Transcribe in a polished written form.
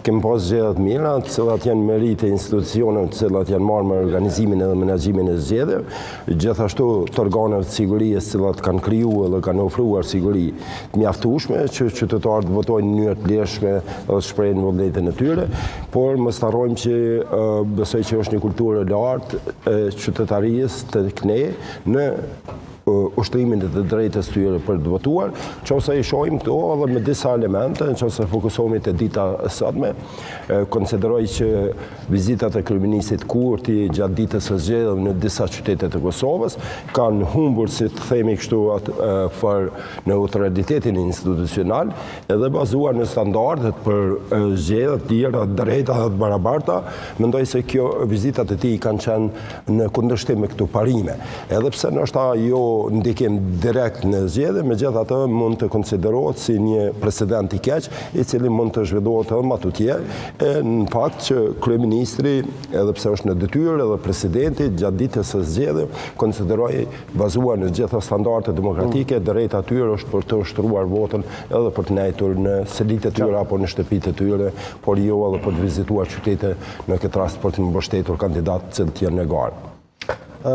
Kem pas zgjedhjet mira, të cilat janë merite institucioneve, të cilat janë marrë me organizimin edhe menaxhimin e zgjedhjeve, gjithashtu të organeve të sigurisë, të cilat kanë krijuar dhe kanë ofruar siguri të mjaftueshme që qytetarët votojnë në mënyrë të lehshme dhe të shprehin vullnetin e tyre, por mos harrojmë që besoj që është një kulturë e lartë e qytetarisë tek ne në ushtrimin e të drejtës tyre për të votuar, nëse i shohim këto edhe me disa elemente, nëse fokusohemi te dita e sotme, konsideroj që vizitat e kryeministit Kurti gjatë ditës së zgjedhjeve në disa qytete të Kosovës kanë humbur, si të themi kështu, për neutralitetin institucional, edhe bazuar në standardet për zgjedhje të tjera, drejta dhe të barabarta. Mendoj se kjo vizitat e tij kanë qenë në kundërshtim me këto parime, edhe pse ndoshta jo ndikim direkt në zgjedhje, megjithatë mund të konsiderohet si një precedent i keq, i cili mund të zhvillohet edhe më tutje, në fakt që kryeministri, edhe pse është në detyrë, edhe presidenti gjatë ditës së zgjedhjeve konsideroi, bazuar në gjitha standardet demokratike, drejta e tyre është për të ushtruar votën edhe për të nejtur në selitë e tyre apo në shtëpitë e tyre, por jo edhe për të vizituar qytete, në këtë rast për të mbështetur kandidatë që janë në garë.